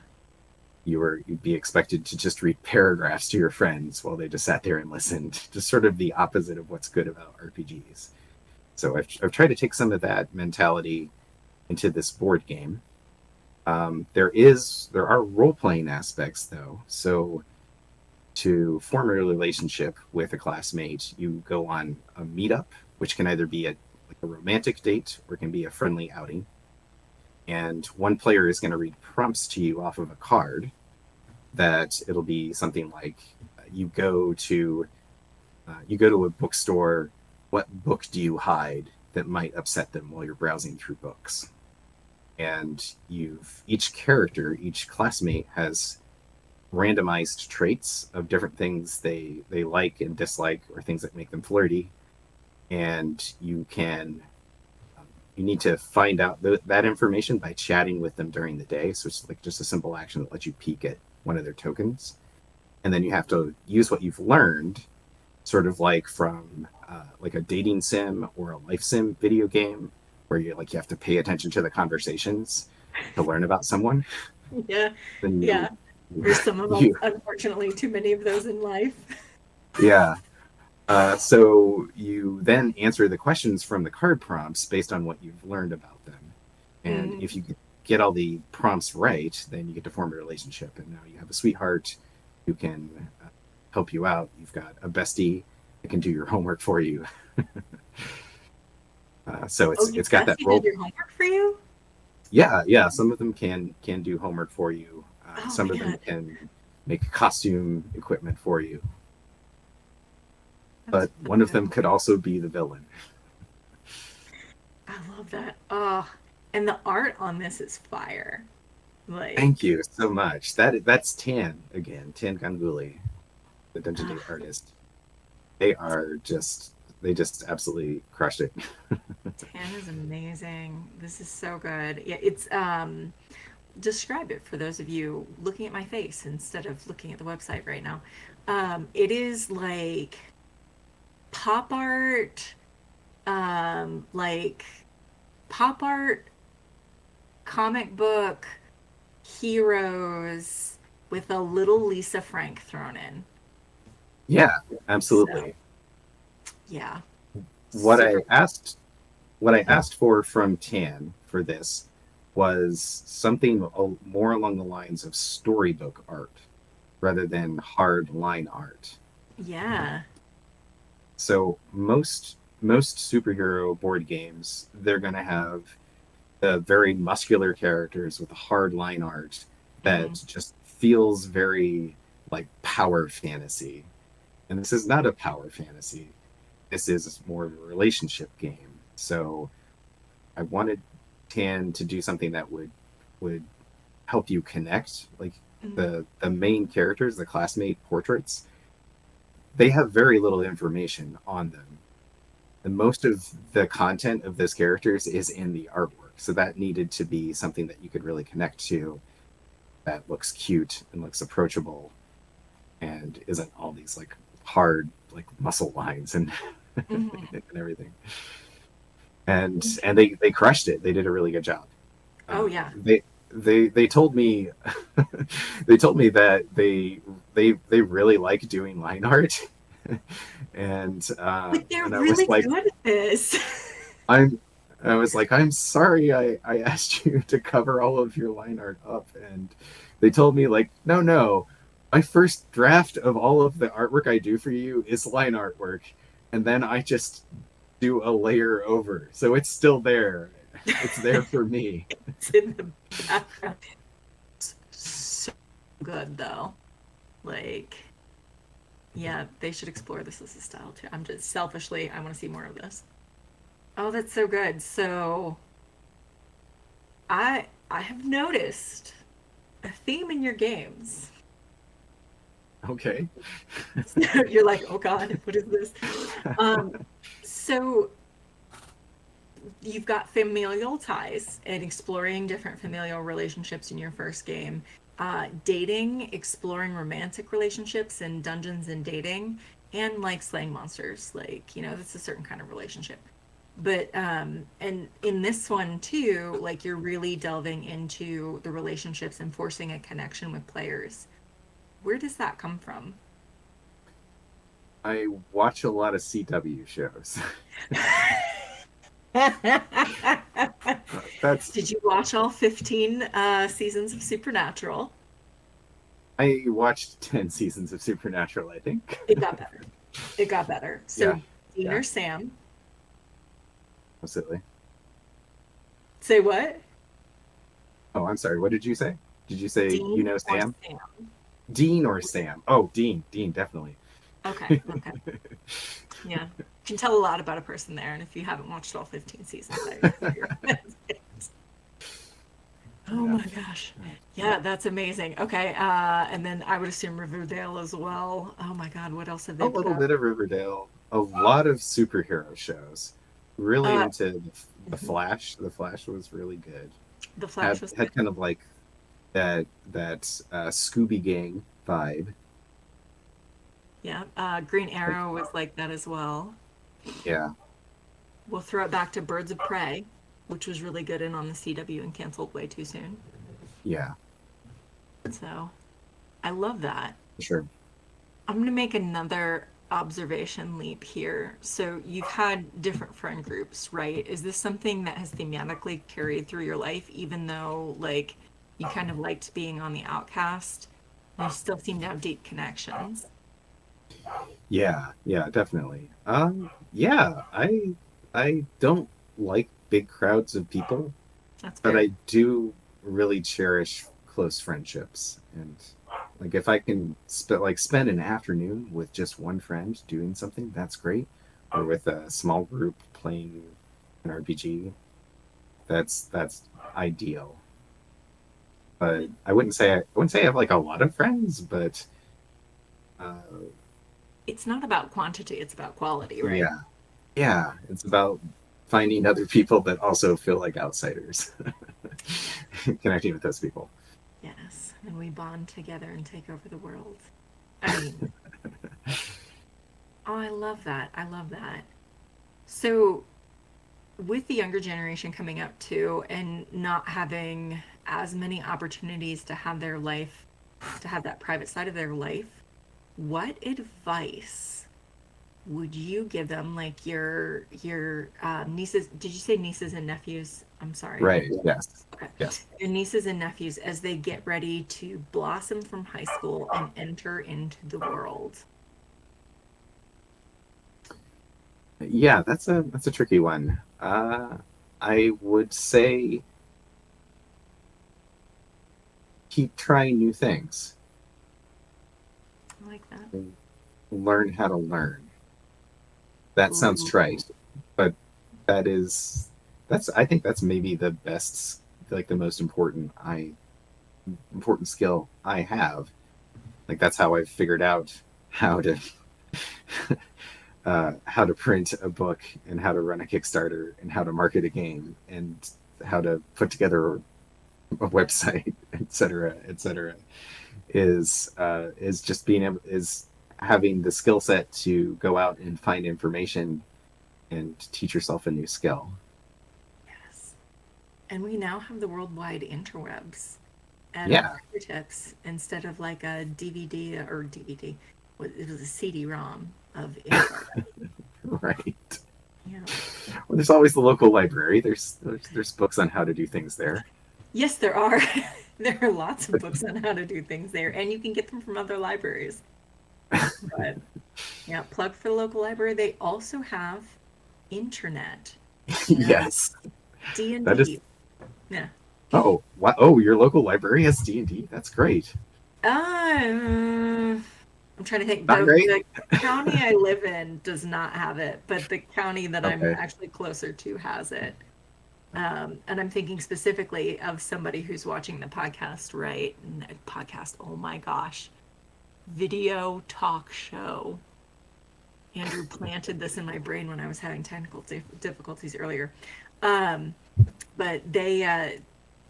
you'd be expected to just read paragraphs to your friends while they just sat there and listened. Just sort of the opposite of what's good about RPGs. So I've tried to take some of that mentality into this board game. There are role playing aspects though. So to form a relationship with a classmate, you go on a meetup, which can either be like a romantic date or can be a friendly outing. And one player is going to read prompts to you off of a card that it'll be something like you go to you go to a bookstore. What book do you hide that might upset them while you're browsing through books? And each character, each classmate has randomized traits of different things they like and dislike or things that make them flirty, and you need to find out that information by chatting with them during the day. So it's like just a simple action that lets you peek at one of their tokens. and then you have to use what you've learned, sort of like from like a dating sim or a life sim video game, where you have to pay attention to the conversations to learn about someone. Yeah. Then Yeah. There's some of us, you unfortunately, too many of those in life. yeah. So you then answer the questions from the card prompts based on what you've learned about them. And if Mm. you get all the prompts right, then you get to form a relationship. And now you have a sweetheart who can help you out. You've got a bestie that can do your homework for you. So Oh, your it's got that bestie did role. your homework for you? Yeah, yeah. Some of them can do homework for you. Oh Some of them man, can make costume equipment for you. that's But one of them fun. could also be the villain. I love that. Oh, and the art on this is fire. Thank Like, you so much. That's Tan again, Tan Ganguly, the Dungeon uh, Day artist. They are just they just absolutely crushed it. Tan is amazing. This is so good. Yeah, it's describe it for those of you looking at my face instead of looking at the website right now. It is like pop art, like pop art comic book heroes with a little Lisa Frank thrown in. Yeah, So, absolutely. yeah, What super. I asked what I asked for from Tan for this was something more along the lines of storybook art rather than hard line art. Yeah. So most superhero board games, they're going to have the very muscular characters with the hard line art Hmm. that just feels very like power fantasy. And this is not a power fantasy. This is more of a relationship game. So I wanted Tan to do something that would help you connect. Like Hmm. the main characters, the classmate portraits, they have very little information on them. And most of the content of those characters is in the artwork. So that needed to be something that you could really connect to, that looks cute and looks approachable and isn't all these like hard like muscle lines and Hmm. and everything. And they crushed it. They did a really good job. Oh yeah. They told me they told me that they really like doing line art, Like they're and I was really like, good at this. I'm I was like, I'm sorry I asked you to cover all of your line art up. And they told me, like, no. My first draft of all of the artwork I do for you is line artwork. And then I just do a layer over. So it's still there. It's there for me. It's in the background. It's so good though. Like, yeah, they should explore this as a style too. I'm just selfishly, I want to see more of this. Oh, that's so good. So I have noticed a theme in your games. Okay. You're like, oh God, what is this? Um, so you've got familial ties and exploring different familial relationships in your first game. Dating, exploring romantic relationships and dungeons and dating, and like slaying monsters. Like, that's a certain kind of relationship. But and in this one too, like you're really delving into the relationships and forcing a connection with players. Where does that come from? I watch a lot of CW shows. That's Did you watch all 15 seasons of Supernatural? I watched 10 seasons of Supernatural, I think. It got better. It got better. Yeah. So, Dean Yeah, or Sam? absolutely. Say what? Oh, I'm sorry. What did you say? Did you say Dean or Sam? Sam? Dean or Sam? Oh, Dean. Dean, definitely. Okay, okay. Yeah. You can tell a lot about a person there. And if you haven't watched all 15 seasons, I recommend it. Oh Yeah. my gosh. Yeah, that's amazing. Okay. And then I would assume Riverdale as well. Oh my God. What else have A they put little out? bit of Riverdale, a lot of superhero shows. Really Uh, into the mhm. Flash. The Flash was really good. The Had Flash was good. had kind of like that Scooby Gang vibe. Yeah. Green Arrow was like that as well. Yeah, We'll throw it back to Birds of Prey, which was really good and on the CW and canceled way too soon. yeah, So I love that. sure. I'm going to make another observation leap here. So you've had different friend groups, right? Is this something that has thematically carried through your life, even though like you kind of liked being on the outcast? You still seem to have deep connections. Yeah, yeah, definitely. Yeah, I don't like big crowds of people, That's but fair. I do really cherish close friendships. And like if I can spend an afternoon with just one friend doing something, that's great. Or with a small group playing an RPG, that's ideal. But I wouldn't say I have like a lot of friends, but uh, It's not about quantity, it's about quality, right? yeah, yeah, it's about finding other people that also feel like outsiders, connecting with those people. Yes. And we bond together and take over the world. I mean, oh, I love that. I love that. So, with the younger generation coming up too, and not having as many opportunities to have their life, to have that private side of their life, what advice would you give them? Like your nieces? Did you say nieces and nephews? I'm sorry. Right. Yes. Okay, Yes. your nieces and nephews as they get ready to blossom from high school and enter into the world. Yeah, that's a tricky one. I would say keep trying new things. I like that. Learn how to learn. That sounds Ooh, trite, but that is that's I think that's maybe the best, like the most important skill I have. Like that's how I've figured out how to how to print a book and how to run a Kickstarter and how to market a game and how to put together a website, etc., etc. Is just being able is having the skill set to go out and find information and teach yourself a new skill. yes. And we now have the worldwide interwebs at our Yeah, fingertips instead of like a DVD or DVD. It was a CD-ROM of info. right. Yeah. Well, there's always the local library. There's books on how to do things there. Yes, there are. There are lots of books on how to do things there, and you can get them from other libraries. But yeah, plug for the local library. They also have internet and Yes, D and that is. D. Yeah. Oh, wow. Oh, your local library has D&D. That's great. I'm trying to think. Not The great. the county I live in does not have it, but the county that I'm Okay. actually closer to has it. And I'm thinking specifically of somebody who's watching the podcast, right? Podcast, oh my gosh. Video talk show. Andrew planted this in my brain when I was having technical difficulties earlier. Um, but they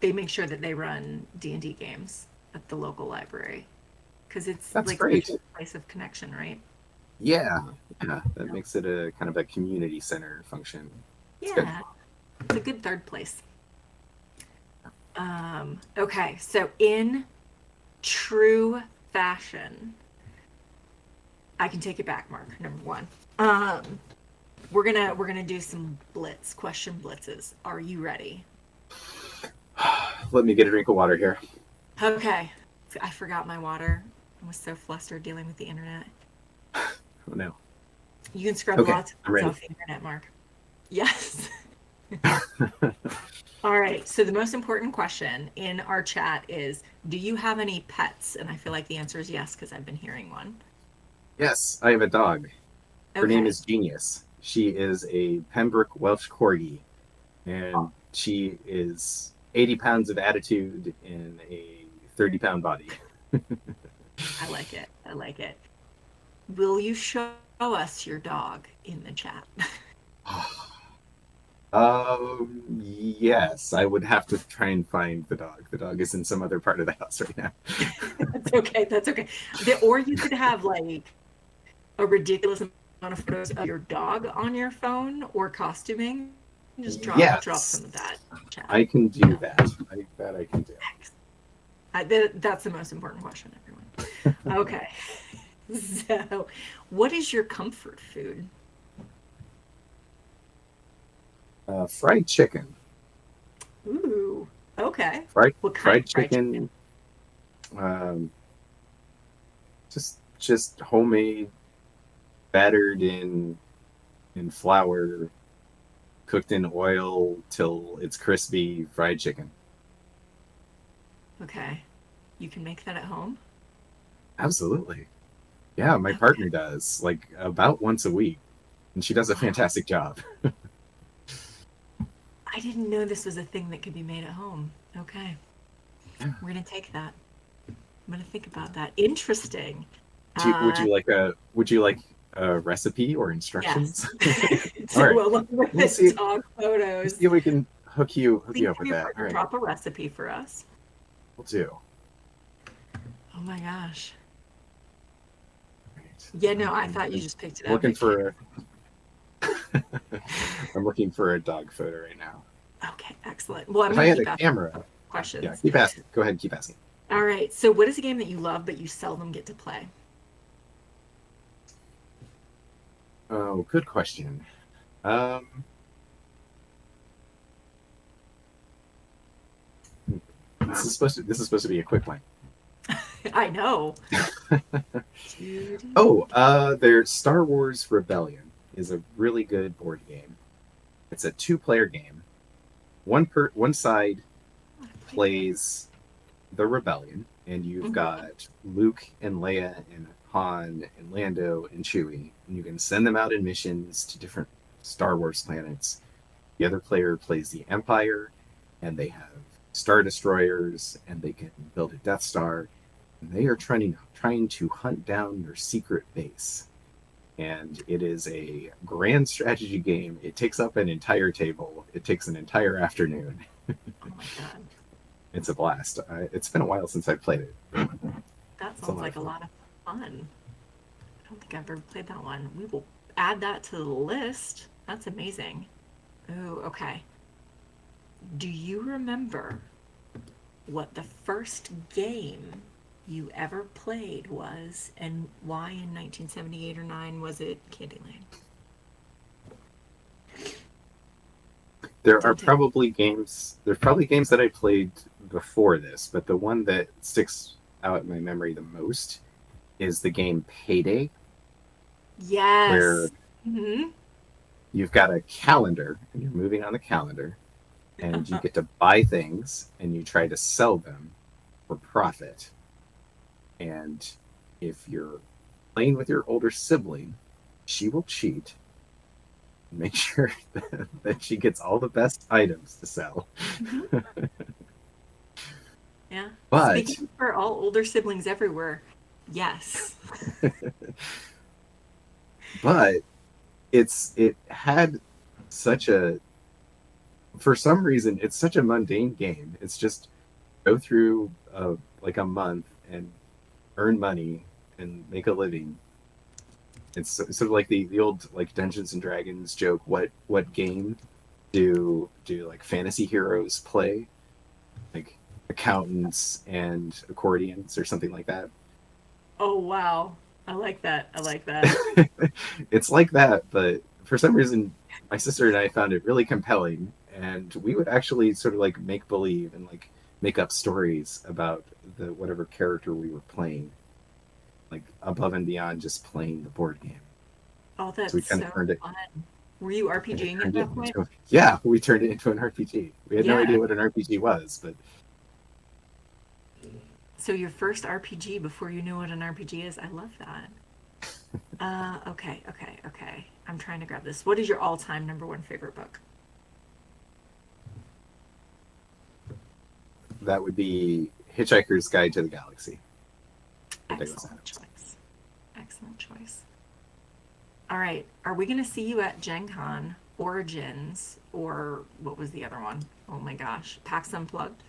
make sure that they run D&D games at the local library because it's That's like such great. a place of connection, right? Yeah, yeah. That Yeah. makes it a kind of a community center function. It's good. Yeah, it's a good third place. Okay, so in true fashion, I can take it back, Mark. Number one. Um, we're gonna do some question blitzes. Are you ready? Let me get a drink of water here. Okay. I forgot my water. I was so flustered dealing with the internet. Oh no. You can scrub Okay, lots of I'm things ready. off the internet, Mark. Yes. All right. So the most important question in our chat is, do you have any pets? And I feel like the answer is yes, because I've been hearing one. Yes, I have a dog. Her name Okay. is Genius. She is a Pembroke Welsh Corgi, and she is 80 pounds of attitude in a 30-pound body. I like it. I like it. Will you show us your dog in the chat? Yes, I would have to try and find the dog. The dog is in some other part of the house right now. That's okay. That's okay. Or you could have like a ridiculous amount of photos of your dog on your phone or costuming? Just drop Yes, some of that chat. I can do that. That I can do. That's the most important question, everyone. Okay. So, what is your comfort food? Fried chicken. Ooh, okay. Fried What kind fried of fried chicken? chicken. Um, just homemade, battered in flour, cooked in oil till it's crispy. Fried chicken. Okay. You can make that at home? Absolutely. Yeah, my Okay. partner does like about once a week, and she does a Wow. fantastic job. I didn't know this was a thing that could be made at home. Okay. We're going to take that. I'm going to think about that. Interesting. Would Uh, you like a recipe or yes. instructions? All So, right. along with We'll the see. dog We'll photos, see if we can hook please you up have with your that. All partner right. drop a recipe for us. We'll do. Oh my gosh. Right. Yeah, no, I thought you just picked it I'm out of looking a can. for I'm looking for a dog photo right now. Okay, excellent. Well, I'm If going I to had a keep asking camera, yeah, questions. keep asking. Go ahead and keep asking. All right. So, what is a game that you love but you seldom get to play? Oh, good question. Um, this is supposed to be a quick one. I know. Oh, their Star Wars Rebellion is a really good board game. It's a two-player game. One side plays the Rebellion, and you've Mhm. got Luke and Leia and Han and Lando and Chewie, and you can send them out in missions to different Star Wars planets. The other player plays the Empire, and they have Star Destroyers, and they can build a Death Star. And they are trying to hunt down your secret base. And it is a grand strategy game. It takes up an entire table. It takes an entire afternoon. Oh my God. It's a blast. It's been a while since I played it. That It's a sounds lot of like a fun. lot of fun. I don't think I've ever played that one. We will add that to the list. That's amazing. Oh, okay. Do you remember what the first game you ever played was and why in 1978 or 9 was it Candyland? There are Don't take probably games. There's probably games that I played before this, but the one that sticks out in my memory the most is the game Payday, where Yes. Hmm. you've got a calendar and you're moving on the calendar, and you get to buy things and you try to sell them for profit. And if you're playing with your older sibling, she will cheat and make sure that she gets all the best items to sell. Hmm. Yeah. But Speaking for all older siblings everywhere, yes. but it had such a for some reason it's such a mundane game. It's just go through like a month and earn money and make a living. It's sort of like the old like Dungeons and Dragons joke. What game do like fantasy heroes play? Like accountants and accordions or something like that. Oh, wow. I like that. I like that. It's like that, but for some reason, my sister and I found it really compelling, and we would actually sort of like make believe and like make up stories about the whatever character we were playing, like above and beyond just playing the board game. Oh, So we that's kind so of turned it, fun. Were you kind of RPGing at turned it that point? into a, yeah, we turned it into an RPG. We had no Yeah. idea what an RPG was, but So your first RPG before you knew what an RPG is. I love that. Okay. I'm trying to grab this. What is your all-time number one favorite book? that would be Hitchhiker's Guide to the Galaxy. For Douglas Excellent Adams. choice. Excellent choice. All right. Are we going to see you at Gen Con, Origins, or what was the other one? Oh my gosh. PAX Unplugged?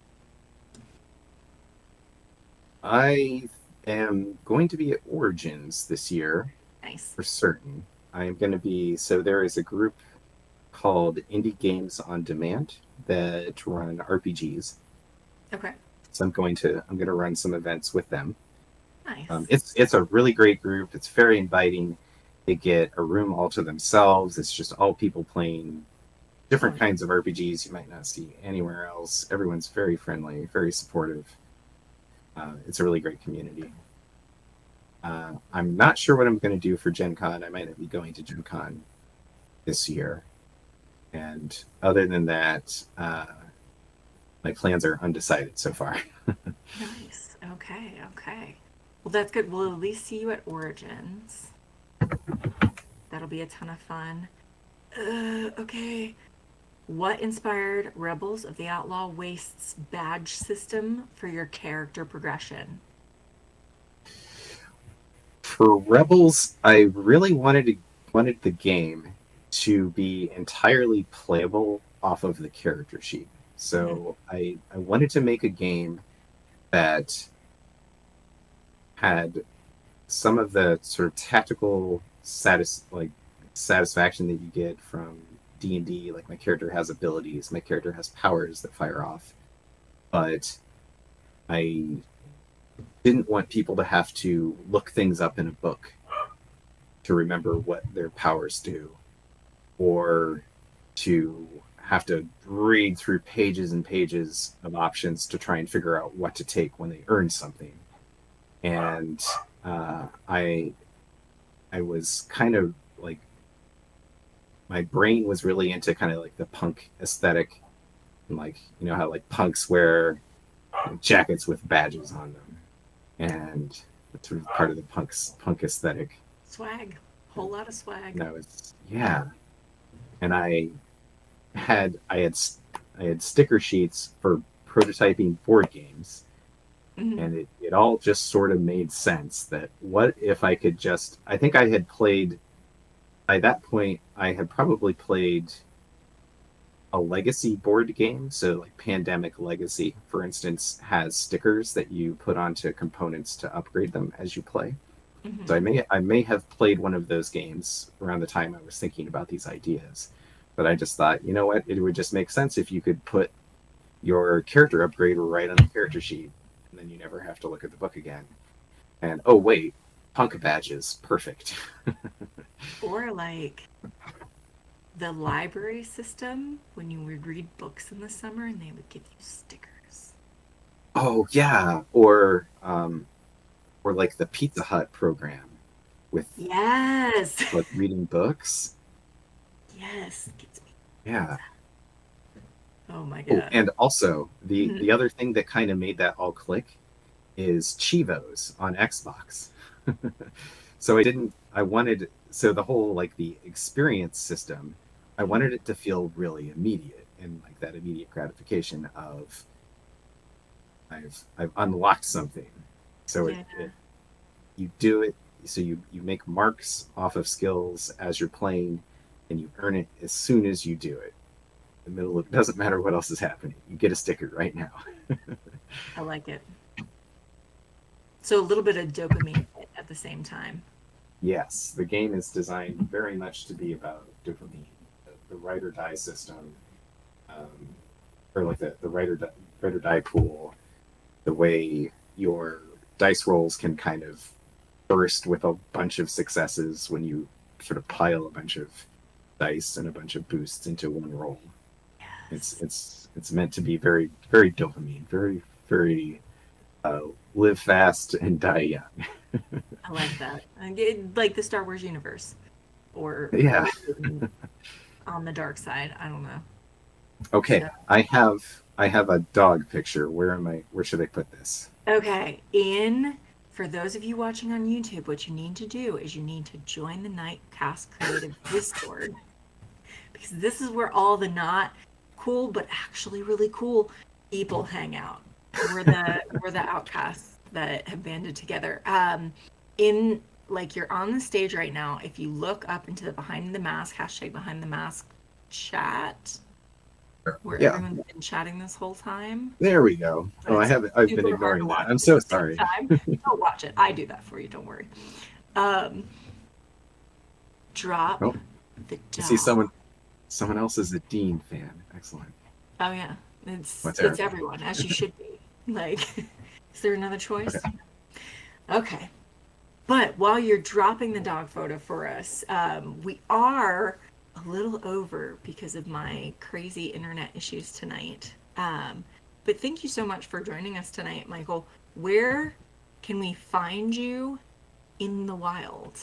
I am going to be at Origins this year. Nice. for certain. I am going to be, so there is a group called Indie Games on Demand that run RPGs. Okay. So I'm going to run some events with them. Nice. It's a really great group. It's very inviting. They get a room all to themselves. It's just all people playing Oh, different yeah. kinds of RPGs you might not see anywhere else. Everyone's very friendly, very supportive. It's a really great community. I'm not sure what I'm going to do for Gen Con. I might not be going to Gen Con this year. And other than that, my plans are undecided so far. Nice. Okay. Okay. Well, that's good. We'll at least see you at Origins. That'll be a ton of fun. Okay. What inspired Rebels of the Outlaw Wastes badge system for your character progression? For Rebels, I really wanted the game to be entirely playable off of the character sheet. Mhm. So I wanted to make a game that had some of the sort of tactical satisfaction that you get from D&D. Like my character has abilities, my character has powers that fire off, but I didn't want people to have to look things up in a book to remember what their powers do, or to have to read through pages and pages of options to try and figure out what to take when they earn something. And I was kind of like, my brain was really into kind of like the punk aesthetic, and like, you know how like punks wear jackets with badges on them, and it's sort of part of the punk aesthetic. Swag. Whole lot of swag. And I was, yeah, and had I had I had sticker sheets for prototyping board games, Mhm. and it all just sort of made sense that what if I could just, I think I had played, by that point I had probably played a legacy board game. So like Pandemic Legacy, for instance, has stickers that you put onto components to upgrade them as you play. So Mhm. I may have played one of those games around the time I was thinking about these ideas. But I just thought, you know what, it would just make sense if you could put your character upgrade right on the character sheet, and then you never have to look at the book again. And oh wait, punk badges, perfect. Or like the library system when you would read books in the summer and they would give you stickers. Oh yeah, or like the Pizza Hut program with Yes. like reading books. Yes. Gets me. Yeah. Oh my Oh, god. and also Mhm. the other thing that kind of made that all click is Chivos on Xbox. So I wanted, so the whole like the experience system, I wanted it to feel really immediate, and like that immediate gratification of I've unlocked something. So Yeah. it you do it, so you make marks off of skills as you're playing, and you earn it as soon as you do it. In the middle, it doesn't matter what else is happening. You get a sticker right now. I like it. So a little bit of dopamine hit at the same time. Yes, the game is designed very much to be about dopamine. The ride or die system, um, or like the ride or die pool, the way your dice rolls can kind of burst with a bunch of successes when you sort of pile a bunch of dice and a bunch of boosts into one roll. Yes. It's meant to be very very dopamine, very uh, live fast and die young. I like that. Like the Star Wars universe or Yeah. on the dark side. I don't know. Okay. So, I have a dog picture. Where should I put this? okay. For those of you watching on YouTube, what you need to do is you need to join the Nightcast Creative Discord because this is where all the not cool but actually really cool people hang out. We're the outcasts that have banded together. In like you're on the stage right now. If you look up into the behind the mask hashtag behind the mask chat where Yeah. everyone's been chatting this whole time, There we go. but Oh, it's I've been super hard to ignoring that. watch I'm at so the same sorry. time. Don't watch it. I do that for you. Don't worry. Um, drop Oh, the I see dog. someone else is a Dean fan. Excellent. Oh yeah, it's What's it's Eric? everyone as you should be. Like, is there another Okay. choice? Okay. But while you're dropping the dog photo for us, we are a little over because of my crazy internet issues tonight. But thank you so much for joining us tonight, Michael. Where can we find you in the wild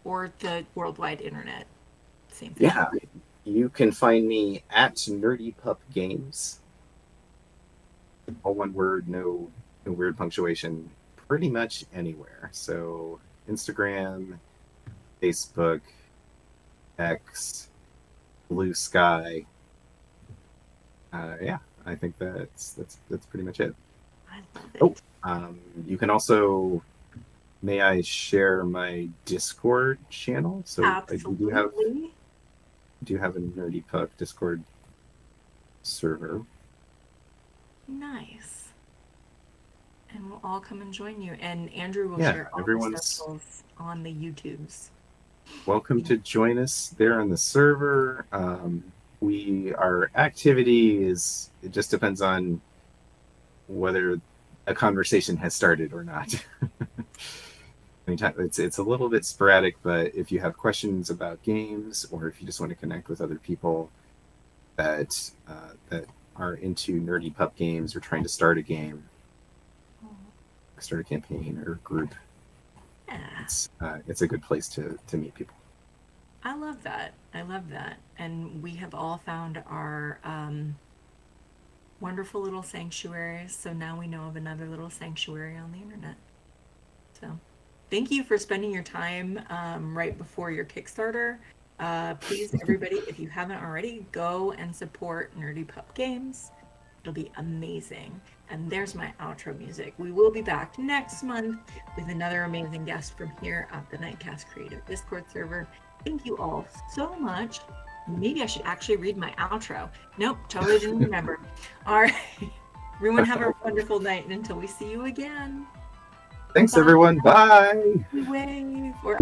or the worldwide internet? Same thing. Yeah, you can find me at Nerdy Pup Games. All one word, no weird punctuation. Pretty much anywhere. So Instagram, Facebook, X, Blue Sky. Yeah, I think that's pretty much it. I love Oh, it. you can also. May I share my Discord channel? So we Absolutely. do have a Nerdy Pup Discord server. Nice. And we'll all come and join you. And Andrew will Yeah, share all the everyone's socials on the YouTubes. welcome to join us there on the server. Our activity it just depends on whether a conversation has started or not. Anytime it's a little bit sporadic, but if you have questions about games or if you just want to connect with other people that are into Nerdy Pup games or trying to start a game, start a campaign or a group, Yeah. it's a good place to meet people. I love that. I love that. And we have all found our wonderful little sanctuaries. So now we know of another little sanctuary on the internet. So thank you for spending your time right before your Kickstarter. Please, everybody, if you haven't already, go and support Nerdy Pup Games. It'll be amazing. And there's my outro music. We will be back next month with another amazing guest from here at the Nightcast Creative Discord server. Thank you all so much. Maybe I should actually read my outro. Nope, totally didn't remember. All right. Everyone have a wonderful night, and until we see you again. Thanks, Bye. everyone. Bye. Wave. Or